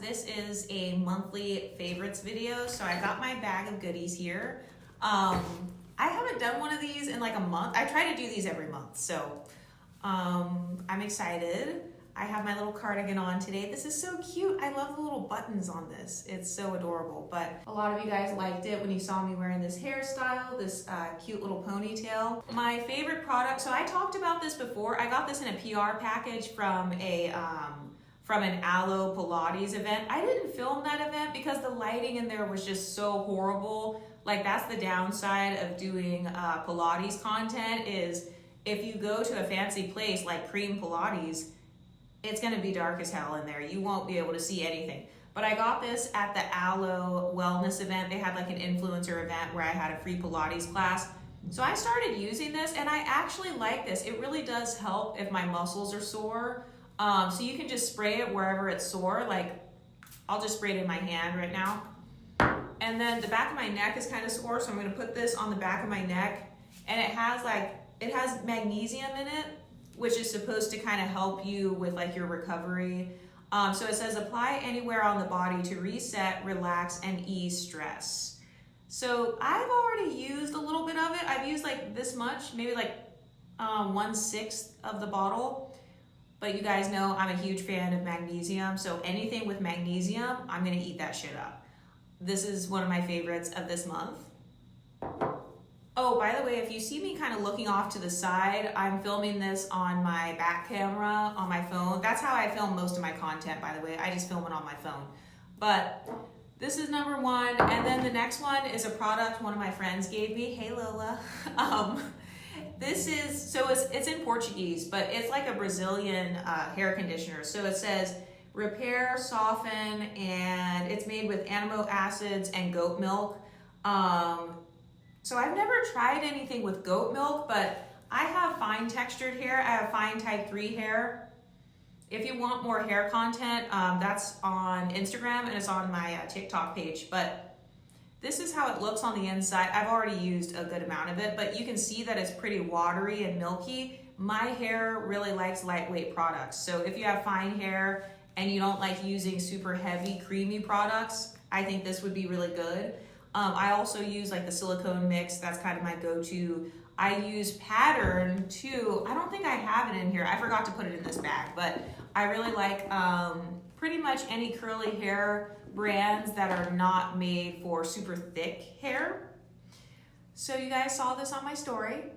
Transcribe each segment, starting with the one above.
This is a monthly favorites video. So I got my bag of goodies here. I haven't done one of these in like a month. I try to do these every month. So I'm excited. I have my little cardigan on today. This is so cute. I love the little buttons on this. It's so adorable. But a lot of you guys liked it when you saw me wearing this hairstyle, this cute little ponytail. My favorite product, so I talked about this before. I got this in a PR package from an Aloe Pilates event. I didn't film that event because the lighting in there was just so horrible. Like, that's the downside of doing Pilates content, is if you go to a fancy place like Cream Pilates, it's gonna be dark as hell in there. You won't be able to see anything. But I got this at the Aloe wellness event. They had like an influencer event where I had a free Pilates class. So I started using this and I actually like this. It really does help if my muscles are sore. So you can just spray it wherever it's sore. Like, I'll just spray it in my hand right now. And then the back of my neck is kind of sore, so I'm gonna put this on the back of my neck. And it has magnesium in it, which is supposed to kind of help you with like your recovery. So it says apply anywhere on the body to reset, relax, and ease stress. So I've already used a little bit of it. I've used like this much, maybe like 1/6 of the bottle. But you guys know I'm a huge fan of magnesium. So anything with magnesium, I'm gonna eat that shit up. This is one of my favorites of this month. Oh, by the way, if you see me kind of looking off to the side, I'm filming this on my back camera on my phone. That's how I film most of my content, by the way. I just film it on my phone. But this is number one. And then the next one is a product one of my friends gave me. Hey, Lola. This is, so it's in Portuguese, but it's like a Brazilian hair conditioner. So it says repair, soften, and it's made with amino acids and goat milk. So I've never tried anything with goat milk, but I have fine textured hair. I have fine type 3 hair. If you want more hair content, that's on Instagram and it's on my TikTok page. But this is how it looks on the inside. I've already used a good amount of it, but you can see that it's pretty watery and milky. My hair really likes lightweight products. So if you have fine hair and you don't like using super heavy, creamy products, I think this would be really good. I also use like the silicone mix. That's kind of my go-to. I use Pattern too. I don't think I have it in here. I forgot to put it in this bag, but I really like pretty much any curly hair brands that are not made for super thick hair. So you guys saw this on my story.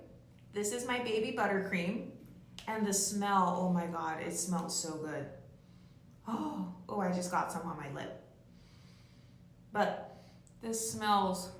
This is my baby Buttercream, and the smell, oh my God, it smells so good. Oh, I just got some on my lip. But this smells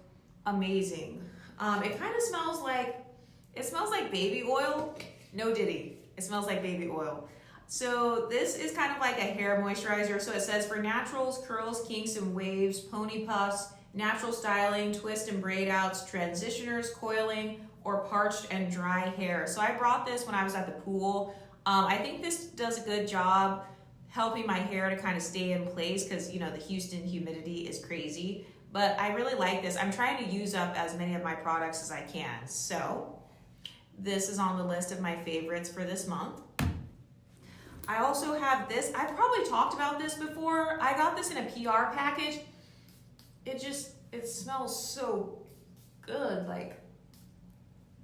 amazing. It kind of smells like baby oil. No diddy, it smells like baby oil. So this is kind of like a hair moisturizer. So it says for naturals, curls, kinks, and waves, pony puffs, natural styling, twist and braid outs, transitioners, coiling, or parched and dry hair. So I brought this when I was at the pool. I think this does a good job helping my hair to kind of stay in place because, you know, the Houston humidity is crazy. But I really like this. I'm trying to use up as many of my products as I can. So this is on the list of my favorites for this month. I also have this. I've probably talked about this before. I got this in a PR package. It smells so good.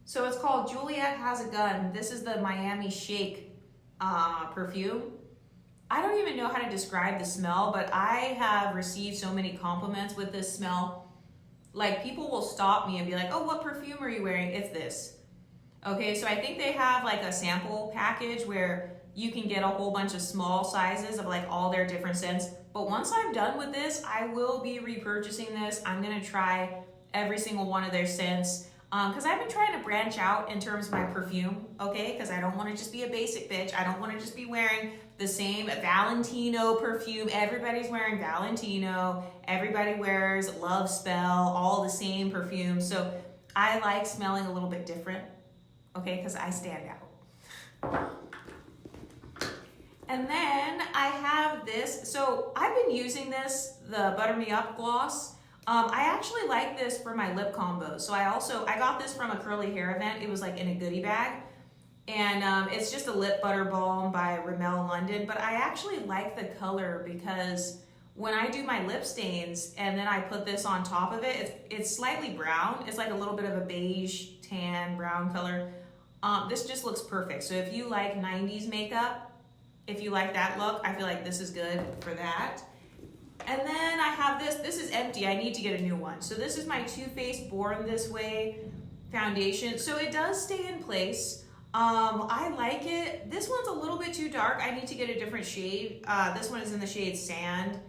So it's called Juliette Has a Gun. This is the Miami Shake perfume. I don't even know how to describe the smell, but I have received so many compliments with this smell. Like, people will stop me and be like, oh, what perfume are you wearing? It's this. Okay, so I think they have like a sample package where you can get a whole bunch of small sizes of like all their different scents. But once I'm done with this, I will be repurchasing this. I'm gonna try every single one of their scents. Because I've been trying to branch out in terms of my perfume, okay? Because I don't want to just be a basic bitch. I don't want to just be wearing the same Valentino perfume. Everybody's wearing Valentino. Everybody wears Love Spell, all the same perfumes. So I like smelling a little bit different, okay? Because I stand out. And then I have this. So I've been using this, the Butter Me Up gloss. I actually like this for my lip combo. So I got this from a curly hair event. It was like in a goodie bag. And it's just a lip butter balm by Rimmel London. But I actually like the color because when I do my lip stains and then I put this on top of it, it's slightly brown. It's like a little bit of a beige, tan, brown color. This just looks perfect. So if you like 90s makeup, if you like that look, I feel like this is good for that. And then I have this. This is empty. I need to get a new one. So this is my Too Faced Born This Way foundation. So it does stay in place. I like it. This one's a little bit too dark. I need to get a different shade. This one is in the shade Sand.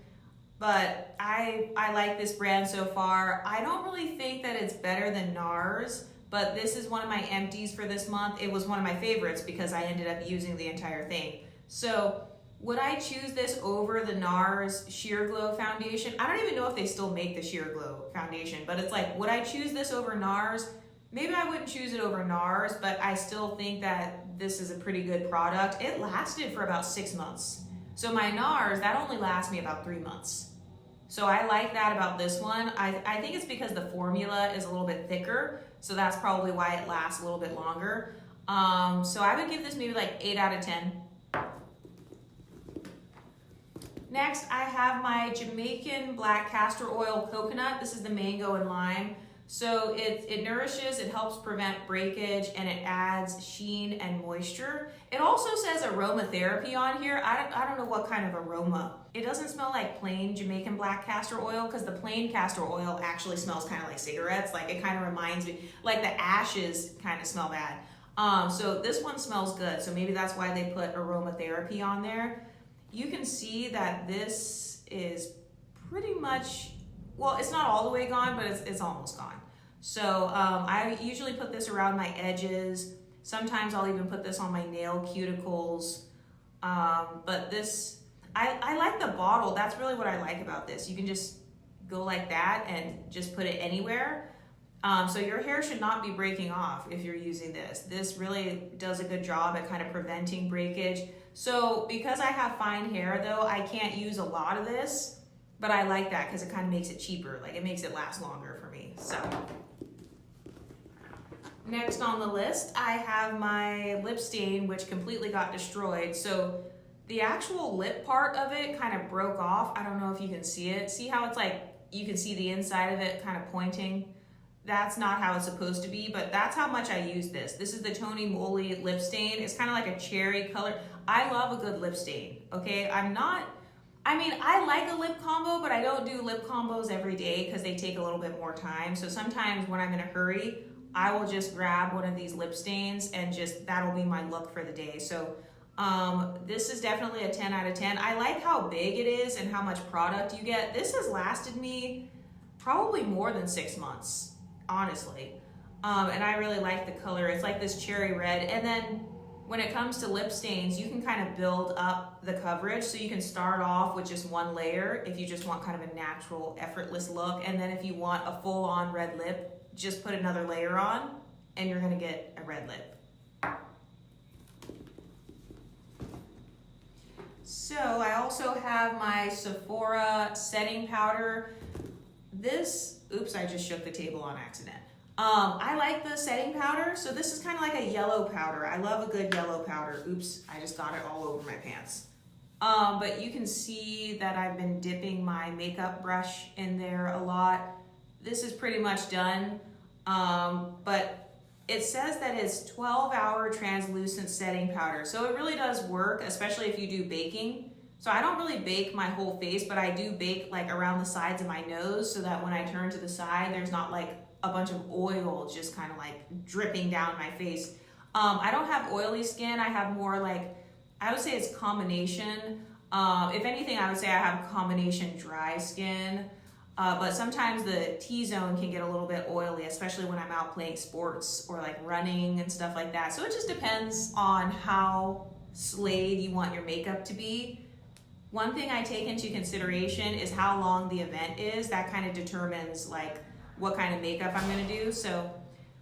But I like this brand so far. I don't really think that it's better than NARS, but this is one of my empties for this month. It was one of my favorites because I ended up using the entire thing. So would I choose this over the NARS Sheer Glow foundation? I don't even know if they still make the Sheer Glow foundation, but it's like, would I choose this over NARS? Maybe I wouldn't choose it over NARS, but I still think that this is a pretty good product. It lasted for about 6 months. So my NARS, that only lasts me about 3 months. So I like that about this one. I think it's because the formula is a little bit thicker, so that's probably why it lasts a little bit longer. So I would give this maybe like 8 out of 10. Next, I have my Jamaican Black Castor Oil Coconut. This is the mango and lime. So it nourishes, it helps prevent breakage, and it adds sheen and moisture. It also says aromatherapy on here. I don't know what kind of aroma. It doesn't smell like plain Jamaican black castor oil, because the plain castor oil actually smells kind of like cigarettes. Like, it kind of reminds me, like the ashes kind of smell bad. So this one smells good. So maybe that's why they put aromatherapy on there. You can see that this is pretty much, well, it's not all the way gone, but it's almost gone. So I usually put this around my edges. Sometimes I'll even put this on my nail cuticles. But this, I like the bottle. That's really what I like about this. You can just go like that and just put it anywhere. So your hair should not be breaking off if you're using this. This really does a good job at kind of preventing breakage. So because I have fine hair though, I can't use a lot of this, but I like that because it kind of makes it cheaper. Like, it makes it last longer for me. So next on the list, I have my lip stain, which completely got destroyed. So the actual lip part of it kind of broke off. I don't know if you can see it. See how it's like, you can see the inside of it kind of pointing? That's not how it's supposed to be, but that's how much I use this. This is the Tony Moly lip stain. It's kind of like a cherry color. I love a good lip stain, okay? I like a lip combo, but I don't do lip combos every day because they take a little bit more time. So sometimes when I'm in a hurry, I will just grab one of these lip stains and that'll be my look for the day. So this is definitely a 10 out of 10. I like how big it is and how much product you get. This has lasted me probably more than 6 months. Honestly. And I really like the color. It's like this cherry red. And then when it comes to lip stains, you can kind of build up the coverage. So you can start off with just one layer if you just want kind of a natural, effortless look. And then if you want a full-on red lip, just put another layer on and you're gonna get a red lip. So I also have my Sephora setting powder. Oops, I just shook the table on accident. I like the setting powder. So this is kind of like a yellow powder. I love a good yellow powder. Oops, I just got it all over my pants. But you can see that I've been dipping my makeup brush in there a lot. This is pretty much done. But it says that it's 12-hour translucent setting powder. So it really does work, especially if you do baking. So I don't really bake my whole face, but I do bake like around the sides of my nose so that when I turn to the side, there's not like a bunch of oil just kind of like dripping down my face. I don't have oily skin. I have more like, I would say it's combination. If anything, I would say I have combination dry skin. But sometimes the T-zone can get a little bit oily, especially when I'm out playing sports or like running and stuff like that. So it just depends on how slayed you want your makeup to be. One thing I take into consideration is how long the event is. That kind of determines like what kind of makeup I'm gonna do. So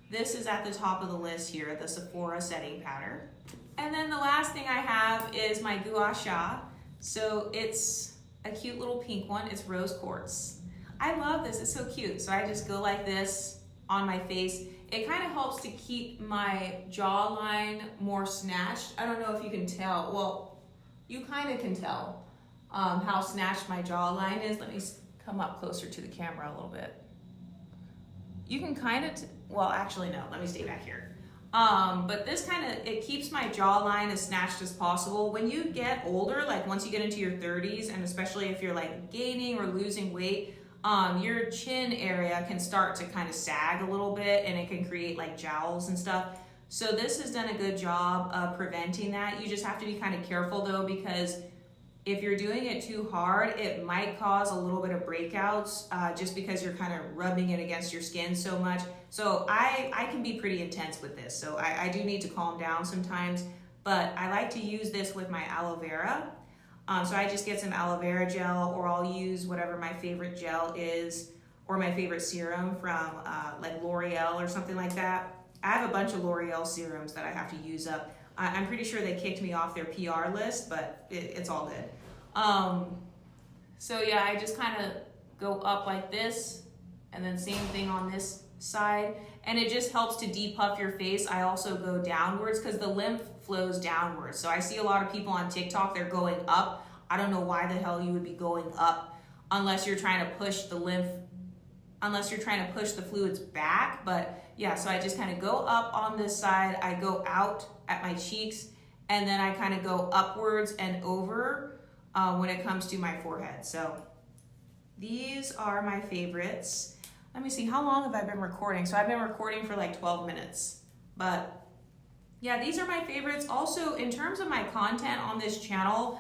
this is at the top of the list here, the Sephora setting powder. And then the last thing I have is my Gua Sha. So it's a cute little pink one. It's rose quartz. I love this, it's so cute. So I just go like this on my face. It kind of helps to keep my jawline more snatched. I don't know if you can tell. Well, you kind of can tell. how snatched my jawline is. Let me come up closer to the camera a little bit. You can kind of, well, actually no, let me stay back here. But this kind of, it keeps my jawline as snatched as possible. When you get older, like once you get into your 30s, and especially if you're like gaining or losing weight, your chin area can start to kind of sag a little bit, and it can create like jowls and stuff. So this has done a good job of preventing that. You just have to be kind of careful though, because if you're doing it too hard, it might cause a little bit of breakouts just because you're kind of rubbing it against your skin so much. So I can be pretty intense with this. So I do need to calm down sometimes, but I like to use this with my aloe vera. So I just get some aloe vera gel, or I'll use whatever my favorite gel is, or my favorite serum from like L'Oreal or something like that. I have a bunch of L'Oreal serums that I have to use up. I'm pretty sure they kicked me off their PR list, but it's all good. So yeah, I just kind of go up like this, and then same thing on this side, and it just helps to depuff your face. I also go downwards because the lymph flows downwards. So I see a lot of people on TikTok, they're going up. I don't know why the hell you would be going up unless you're trying to push the lymph, unless you're trying to push the fluids back. But yeah, so I just kind of go up on this side, I go out at my cheeks, and then I kind of go upwards and over when it comes to my forehead. So these are my favorites. Let me see, how long have I been recording? So I've been recording for like 12 minutes, but yeah, these are my favorites. Also, in terms of my content on this channel,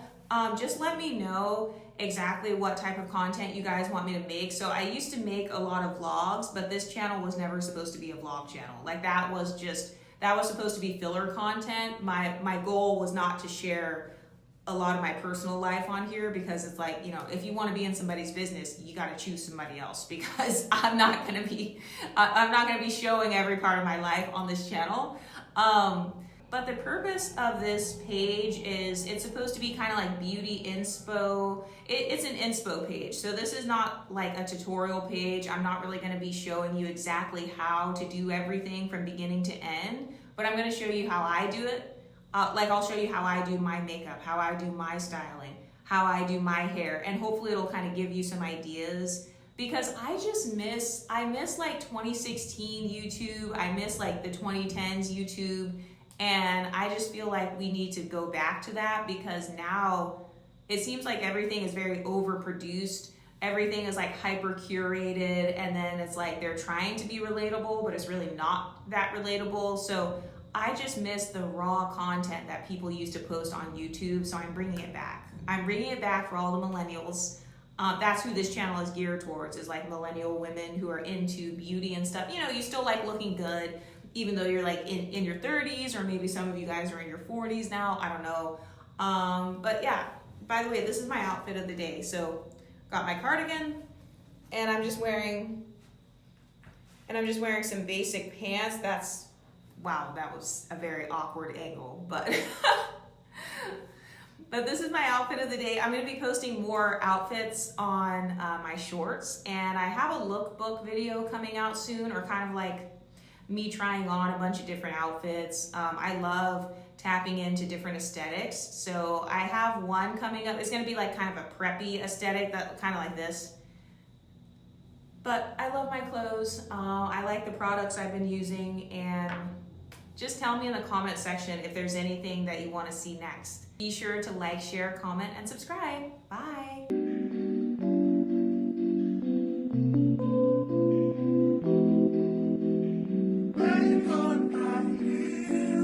just let me know exactly what type of content you guys want me to make. So I used to make a lot of vlogs, but this channel was never supposed to be a vlog channel. Like that was supposed to be filler content. My goal was not to share a lot of my personal life on here, because it's like, you know, if you want to be in somebody's business, you got to choose somebody else, because I'm not going to be showing every part of my life on this channel. But the purpose of this page is it's supposed to be kind of like beauty inspo. It's an inspo page. So this is not like a tutorial page. I'm not really going to be showing you exactly how to do everything from beginning to end, but I'm going to show you how I do it. Like I'll show you how I do my makeup, how I do my styling, how I do my hair, and hopefully it'll kind of give you some ideas, because I miss like 2016 YouTube. I miss like the 2010s YouTube. And I just feel like we need to go back to that, because now it seems like everything is very overproduced. Everything is like hyper curated, and then it's like they're trying to be relatable, but it's really not that relatable. So I just miss the raw content that people used to post on YouTube. So I'm bringing it back. I'm bringing it back for all the millennials. That's who this channel is geared towards, is like millennial women who are into beauty and stuff. You know, you still like looking good, even though you're like in your 30s, or maybe some of you guys are in your 40s now, I don't know. But yeah, by the way, this is my outfit of the day. So got my cardigan, and I'm just wearing some basic pants. Wow, that was a very awkward angle, but but this is my outfit of the day. I'm gonna be posting more outfits on my shorts, and I have a lookbook video coming out soon, or kind of like me trying on a bunch of different outfits. I love tapping into different aesthetics. So I have one coming up. It's gonna be like kind of a preppy aesthetic, that kind of like this. But I love my clothes. I like the products I've been using, and just tell me in the comment section if there's anything that you want to see next. Be sure to like, share, comment, and subscribe. Bye.